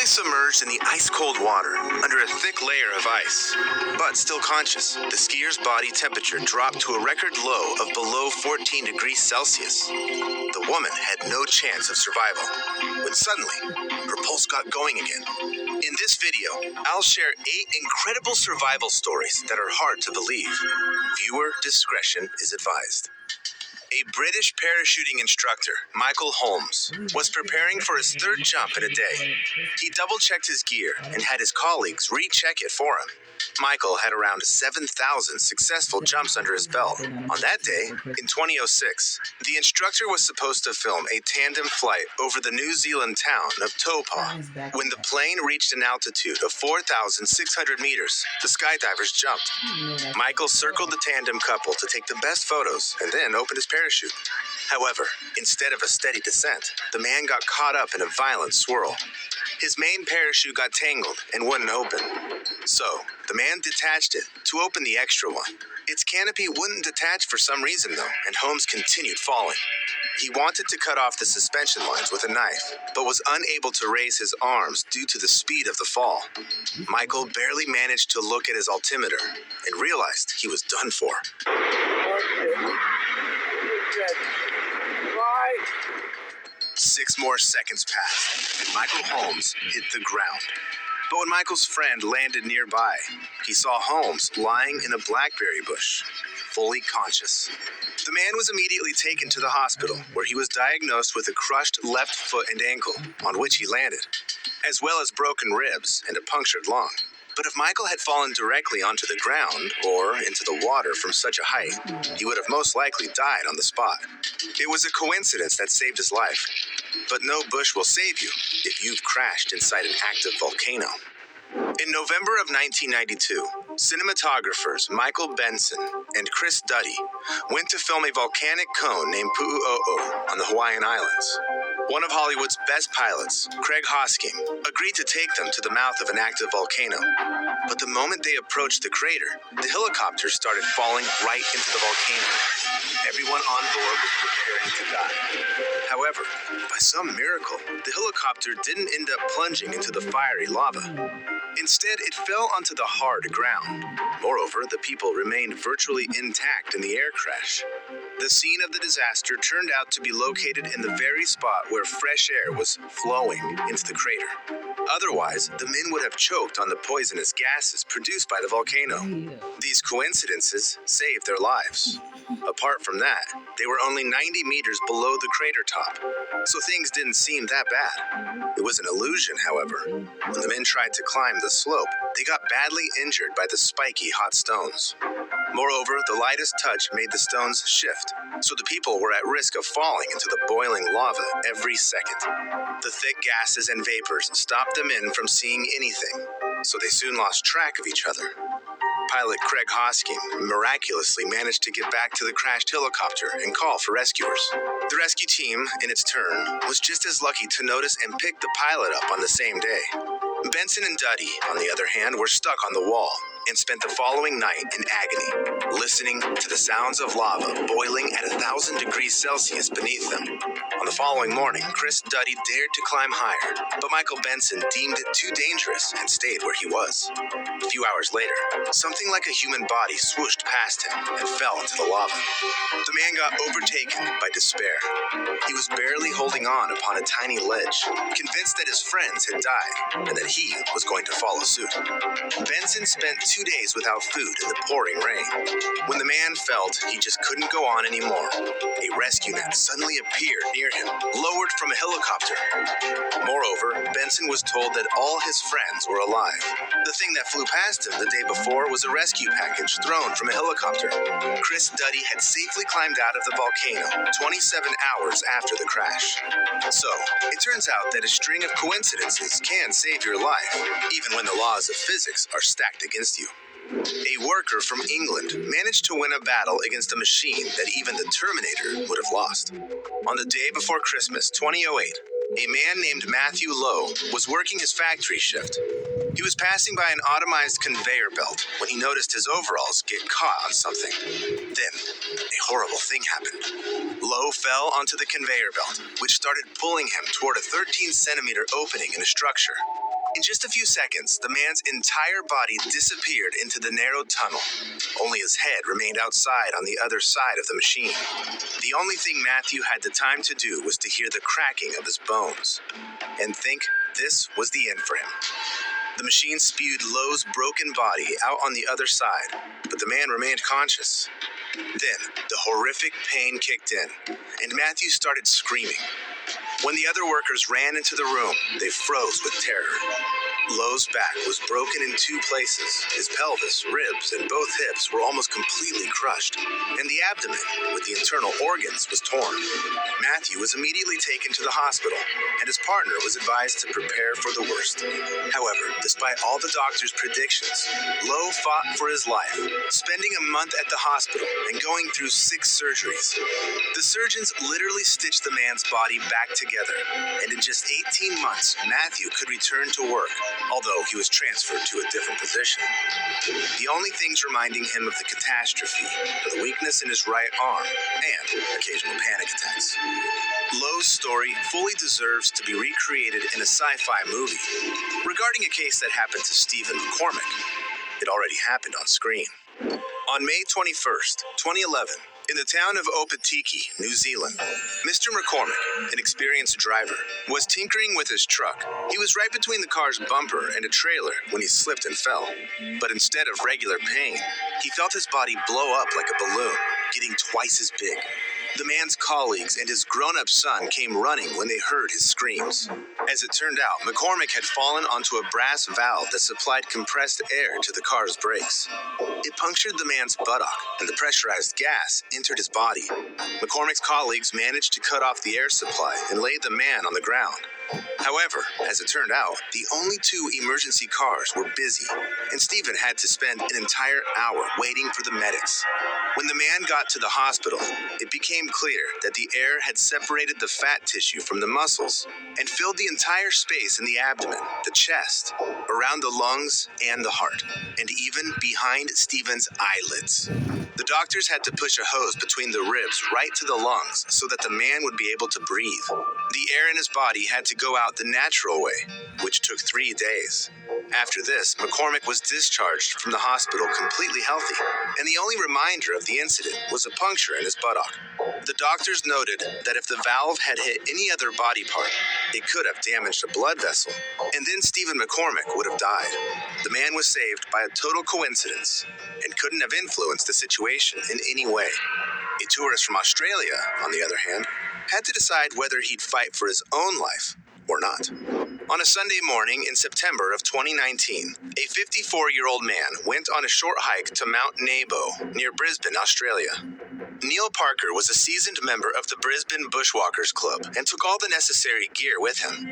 Fully submerged in the ice-cold water, under a thick layer of ice. But still conscious, the skier's body temperature dropped to a record low of below 14 degrees Celsius. The woman had no chance of survival, when suddenly, her pulse got going again. In this video, I'll share 8 incredible survival stories that are hard to believe. Viewer discretion is advised. A British parachuting instructor, Michael Holmes, was preparing for his third jump in a day. He double-checked his gear and had his colleagues recheck it for him. Michael had around 7,000 successful jumps under his belt. On that day, in 2006, the instructor was supposed to film a tandem flight over the New Zealand town of Taupo. When the plane reached an altitude of 4,600 meters, the skydivers jumped. Michael circled the tandem couple to take the best photos and then opened his parachute. However, instead of a steady descent, the man got caught up in a violent swirl. His main parachute got tangled and wouldn't open. So, the man detached it to open the extra one. Its canopy wouldn't detach for some reason though, and Holmes continued falling. He wanted to cut off the suspension lines with a knife, but was unable to raise his arms due to the speed of the fall. Michael barely managed to look at his altimeter and realized he was done for. 6 more seconds passed, and Michael Holmes hit the ground. But when Michael's friend landed nearby, he saw Holmes lying in a blackberry bush, fully conscious. The man was immediately taken to the hospital, where he was diagnosed with a crushed left foot and ankle, on which he landed, as well as broken ribs and a punctured lung. But if Michael had fallen directly onto the ground or into the water from such a height, he would have most likely died on the spot. It was a coincidence that saved his life. But no bush will save you if you've crashed inside an active volcano. In November of 1992, cinematographers Michael Benson and Chris Duddy went to film a volcanic cone named Pu'u'o'o on the Hawaiian Islands. One of Hollywood's best pilots, Craig Hosking, agreed to take them to the mouth of an active volcano. But the moment they approached the crater, the helicopter started falling right into the volcano. Everyone on board was preparing to die. However, by some miracle, the helicopter didn't end up plunging into the fiery lava. Instead, it fell onto the hard ground. Moreover, the people remained virtually intact in the air crash. The scene of the disaster turned out to be located in the very spot where fresh air was flowing into the crater. Otherwise, the men would have choked on the poisonous gases produced by the volcano. These coincidences saved their lives. Apart from that, they were only 90 meters below the crater top, so things didn't seem that bad. It was an illusion, however. When the men tried to climb the slope, they got badly injured by the spiky hot stones. Moreover, the lightest touch made the stones shift, so the people were at risk of falling into the boiling lava every second. The thick gases and vapors stopped the men from seeing anything, so they soon lost track of each other. Pilot Craig Hosking miraculously managed to get back to the crashed helicopter and call for rescuers. The rescue team, in its turn, was just as lucky to notice and pick the pilot up on the same day. Benson and Duddy, on the other hand, were stuck on the wall and spent the following night in agony, listening to the sounds of lava boiling at 1,000 degrees Celsius beneath them. On the following morning, Chris Duddy dared to climb higher, but Michael Benson deemed it too dangerous and stayed where he was. A few hours later, something like a human body swooshed past him and fell into the lava. The man got overtaken by despair. He was barely holding on upon a tiny ledge, convinced that his friends had died and that he was going to follow suit. Benson spent 2 days without food in the pouring rain. When the man felt he just couldn't go on anymore, a rescue net suddenly appeared near him, lowered from a helicopter. Moreover, Benson was told that all his friends were alive. The thing that flew past him the day before was a rescue package thrown from a helicopter. Chris Duddy had safely climbed out of the volcano 27 hours after the crash. So, it turns out that a string of coincidences can save your life, even when the laws of physics are stacked against you. A worker from England managed to win a battle against a machine that even the Terminator would have lost. On the day before Christmas 2008, a man named Matthew Lowe was working his factory shift. He was passing by an automized conveyor belt when he noticed his overalls get caught on something. Then, a horrible thing happened. Lowe fell onto the conveyor belt, which started pulling him toward a 13-centimeter opening in a structure. In just a few seconds, the man's entire body disappeared into the narrow tunnel. Only his head remained outside on the other side of the machine. The only thing Matthew had the time to do was to hear the cracking of his bones and think this was the end for him. The machine spewed Lowe's broken body out on the other side, but the man remained conscious. Then, the horrific pain kicked in, and Matthew started screaming. When the other workers ran into the room, they froze with terror. Lowe's back was broken in two places. His pelvis, ribs, and both hips were almost completely crushed, and the abdomen, with the internal organs, was torn. Matthew was immediately taken to the hospital, and his partner was advised to prepare for the worst. However, despite all the doctors' predictions, Lowe fought for his life, spending a month at the hospital and going through 6 surgeries. The surgeons literally stitched the man's body back together, and in just 18 months, Matthew could return to work, although he was transferred to a different position. The only things reminding him of the catastrophe were the weakness in his right arm and occasional panic attacks. Lowe's story fully deserves to be recreated in a sci-fi movie. Regarding a case that happened to Stephen McCormick, it already happened on screen. On May 21st, 2011, in the town of Opatiki, New Zealand, Mr. McCormick, an experienced driver, was tinkering with his truck. He was right between the car's bumper and a trailer when he slipped and fell. But instead of regular pain, he felt his body blow up like a balloon, getting twice as big. The man's colleagues and his grown-up son came running when they heard his screams. As it turned out, McCormick had fallen onto a brass valve that supplied compressed air to the car's brakes. It punctured the man's buttock, and the pressurized gas entered his body. McCormick's colleagues managed to cut off the air supply and laid the man on the ground. However, as it turned out, the only 2 emergency cars were busy, and Stephen had to spend an entire hour waiting for the medics. When the man got to the hospital, it became clear that the air had separated the fat tissue from the muscles and filled the entire space in the abdomen, the chest, around the lungs and the heart, and even behind Stephen's eyelids. The doctors had to push a hose between the ribs right to the lungs so that the man would be able to breathe. The air in his body had to go out the natural way, which took 3 days. After this, McCormick was discharged from the hospital completely healthy, and the only reminder of the incident was a puncture in his buttock. The doctors noted that if the valve had hit any other body part, it could have damaged a blood vessel, and then Stephen McCormick would have died. The man was saved by a total coincidence and couldn't have influenced the situation in any way. A tourist from Australia, on the other hand, had to decide whether he'd fight for his own life or not. On a Sunday morning in September of 2019, a 54-year-old man went on a short hike to Mount Nebo near Brisbane, Australia. Neil Parker was a seasoned member of the Brisbane Bushwalkers Club and took all the necessary gear with him.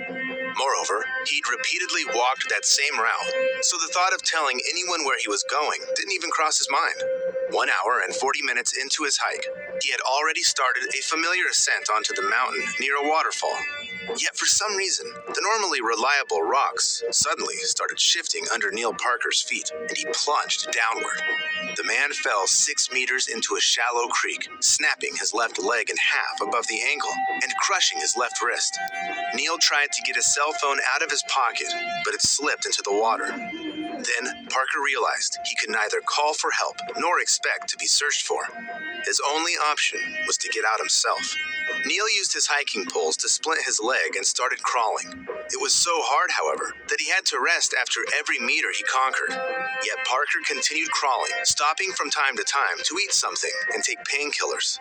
Moreover, he'd repeatedly walked that same route, so the thought of telling anyone where he was going didn't even cross his mind. 1 hour and 40 minutes into his hike, he had already started a familiar ascent onto the mountain near a waterfall. Yet for some reason, the normally reliable rocks suddenly started shifting under Neil Parker's feet, and he plunged downward. The man fell 6 meters into a shallow creek, snapping his left leg in half above the ankle and crushing his left wrist. Neil tried to get his cell phone out of his pocket, but it slipped into the water. Then Parker realized he could neither call for help nor expect to be searched for. His only option was to get out himself. Neil used his hiking poles to splint his leg and started crawling. It was so hard, however, that he had to rest after every meter he conquered. Yet Parker continued crawling, stopping from time to time to eat something and take painkillers.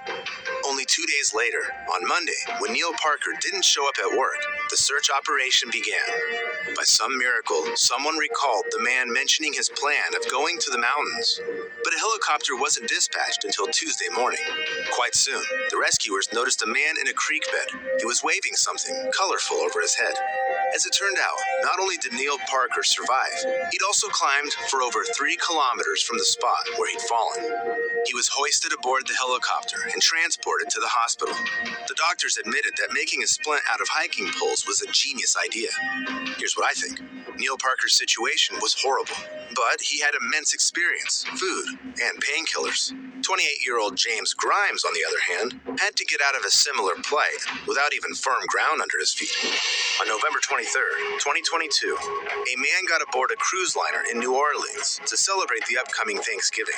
Only 2 days later, on Monday, when Neil Parker didn't show up at work, the search operation began. By some miracle, someone recalled the man mentioning his plan of going to the mountains. But a helicopter wasn't dispatched until Tuesday morning. Quite soon, the rescuers noticed a man in a creek bed. He was waving something colorful over his head. As it turned out, not only did Neil Parker survive, he'd also climbed for over 3 kilometers from the spot where he'd fallen. He was hoisted aboard the helicopter and transported to the hospital. The doctors admitted that making a splint out of hiking poles was a genius idea. Here's what I think. Neil Parker's situation was horrible, but he had immense experience, food, and painkillers. 28-year-old James Grimes, on the other hand, had to get out of a similar plight without even firm ground under his feet. On November 29, 23rd, 2022, a man got aboard a cruise liner in New Orleans to celebrate the upcoming Thanksgiving.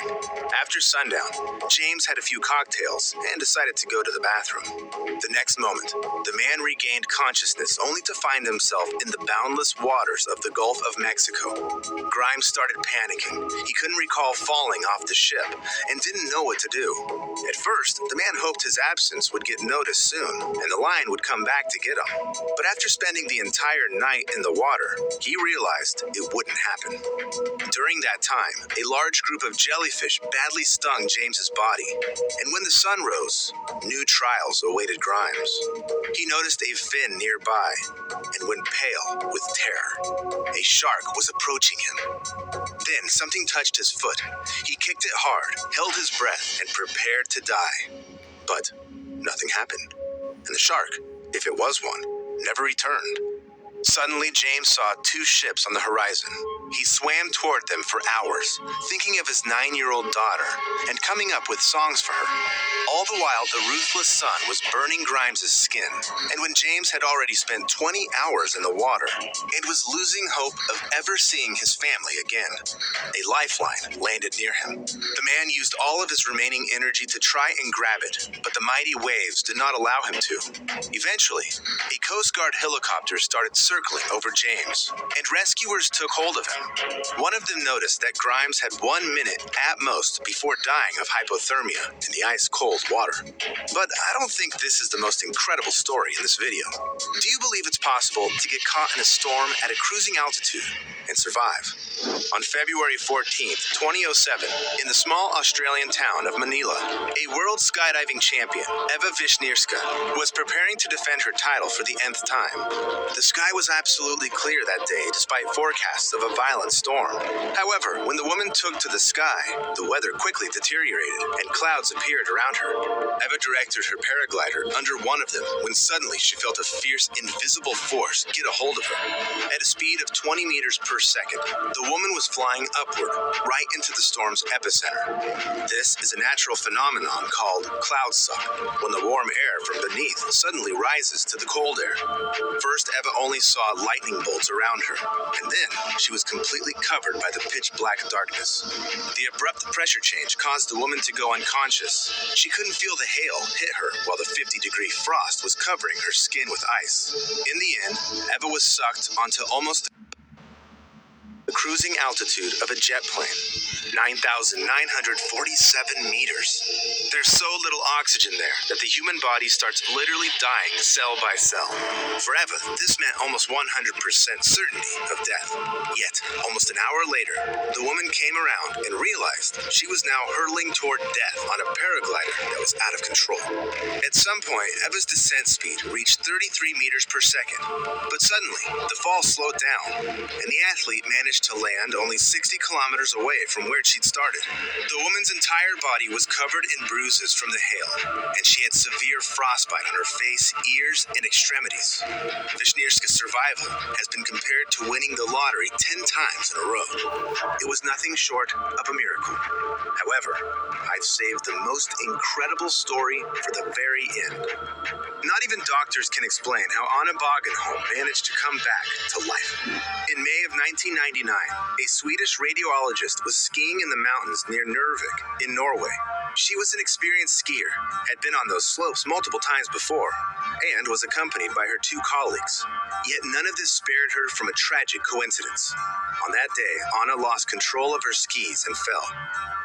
After sundown, James had a few cocktails and decided to go to the bathroom. The next moment, the man regained consciousness only to find himself in the boundless waters of the Gulf of Mexico. Grimes started panicking. He couldn't recall falling off the ship and didn't know what to do. At first, the man hoped his absence would get noticed soon and the line would come back to get him. But after spending the entire night in the water, he realized it wouldn't happen. During that time, a large group of jellyfish badly stung James's body, and when the sun rose, new trials awaited Grimes. He noticed a fin nearby and went pale with terror. A shark was approaching him. Then something touched his foot. He kicked it hard, held his breath, and prepared to die. But nothing happened, and the shark, if it was one, never returned. Suddenly, James saw two ships on the horizon. He swam toward them for hours, thinking of his 9-year-old daughter and coming up with songs for her. All the while, the ruthless sun was burning Grimes' skin, and when James had already spent 20 hours in the water and was losing hope of ever seeing his family again, a lifeline landed near him. The man used all of his remaining energy to try and grab it, but the mighty waves did not allow him to. Eventually, a Coast Guard helicopter started circling over James, and rescuers took hold of him. One of them noticed that Grimes had 1 minute at most before dying of hypothermia in the ice-cold water. But I don't think this is the most incredible story in this video. Do you believe it's possible to get caught in a storm at a cruising altitude and survive? On February 14th, 2007, in the small Australian town of Manila, a world skydiving champion, Eva Wisniewska, was preparing to defend her title for the nth time. The sky was absolutely clear that day despite forecasts of a violent storm. However, when the woman took to the sky, the weather quickly deteriorated and clouds appeared around her. Eva directed her paraglider under one of them when suddenly she felt a fierce, invisible force get a hold of her. At a speed of 20 meters per second, the woman was flying upward, right into the storm's epicenter. This is a natural phenomenon called cloud suck, when the warm air from beneath suddenly rises to the cold air. First, Eva only saw lightning bolts around her, and then she was completely covered by the pitch-black darkness. The abrupt pressure change caused the woman to go unconscious. She couldn't feel the hail hit her while the 50-degree frost was covering her skin with ice. In the end, Eva was sucked onto almost the cruising altitude of a jet plane, 9,947 meters. There's so little oxygen there that the human body starts literally dying cell by cell. For Eva, this meant almost 100% certainty of death. Yet, almost an hour later, the woman came around and realized she was now hurtling toward death on a paraglider that was out of control. At some point, Eva's descent speed reached 33 meters per second, but suddenly, the fall slowed down, and the athlete managed to land only 60 kilometers away from where she'd started. The woman's entire body was covered in bruises from the hail, and she had severe frostbite on her face, ears, and extremities. Wisniewska's survival has been compared to winning the lottery 10 times in a row. It was nothing short of a miracle. However, I've saved the most incredible story for the very end. Not even doctors can explain how Anna Bogenholm managed to come back to life. In May of 1999, a Swedish radiologist was skiing in the mountains near Narvik in Norway. She was an experienced skier, had been on those slopes multiple times before, and was accompanied by her 2 colleagues. Yet none of this spared her from a tragic coincidence. On that day, Anna lost control of her skis and fell.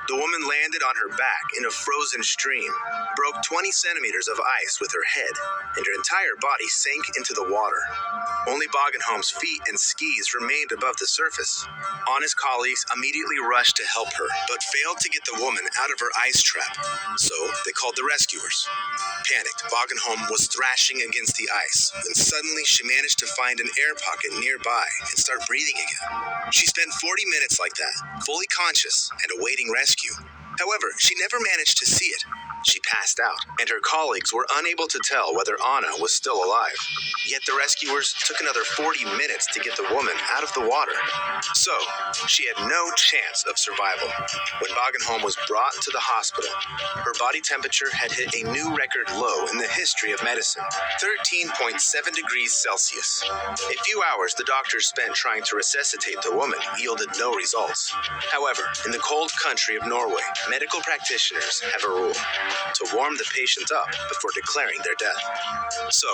The woman landed on her back in a frozen stream, broke 20 centimeters of ice with her head, and her entire body sank into the water. Only Bogenholm's feet and skis remained above the surface. Anna's colleagues immediately rushed to help her, but failed to get the woman out of her ice trap, so they called the rescuers. Panicked, Bogenholm was thrashing against the ice when suddenly she managed to find an air pocket nearby and start breathing again. She spent 40 minutes like that, fully conscious and awaiting rescue. However, she never managed to see it. She passed out, and her colleagues were unable to tell whether Anna was still alive. Yet the rescuers took another 40 minutes to get the woman out of the water. So, she had no chance of survival. When Bagenholm was brought to the hospital, her body temperature had hit a new record low in the history of medicine, 13.7 degrees Celsius. A few hours the doctors spent trying to resuscitate the woman yielded no results. However, in the cold country of Norway, medical practitioners have a rule: to warm the patient up before declaring their death. So,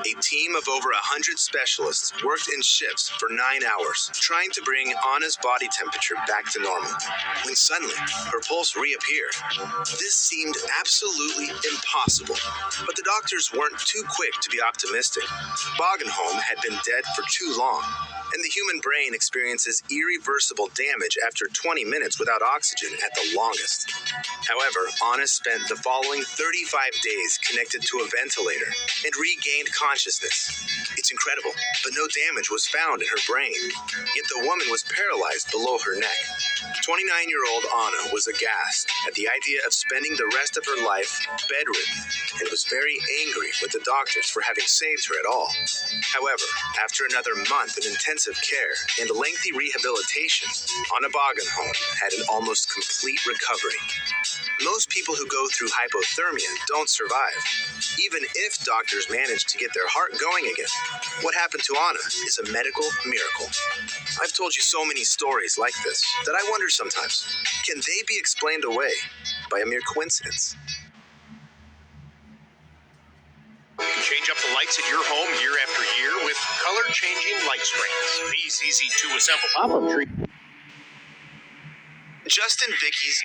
a team of over 100 specialists worked in shifts for 9 hours, trying to bring Anna's body temperature back to normal. When suddenly, her pulse reappeared. This seemed absolutely impossible, but the doctors weren't too quick to be optimistic. Bagenholm had been dead for too long, and the human brain experiences irreversible damage after 20 minutes without oxygen at the longest. However, Anna spent the following 35 days connected to a ventilator and regained consciousness. It's incredible, but no damage was found in her brain, yet the woman was paralyzed below her neck. 29-year-old Anna was aghast at the idea of spending the rest of her life bedridden and was very angry with the doctors for having saved her at all. However, after another month of intensive care and lengthy rehabilitation, Anna Bagenholm had an almost complete recovery. Most people who go through hypothermia don't survive, even if doctors manage to get their heart going again. What happened to Anna is a medical miracle. I've told you so many stories like this that I wonder sometimes, can they be explained away by a mere coincidence? Change up the lights at your home year after year with color-changing light strings. These easy-to-assemble pop-up trees. Justin Vicky's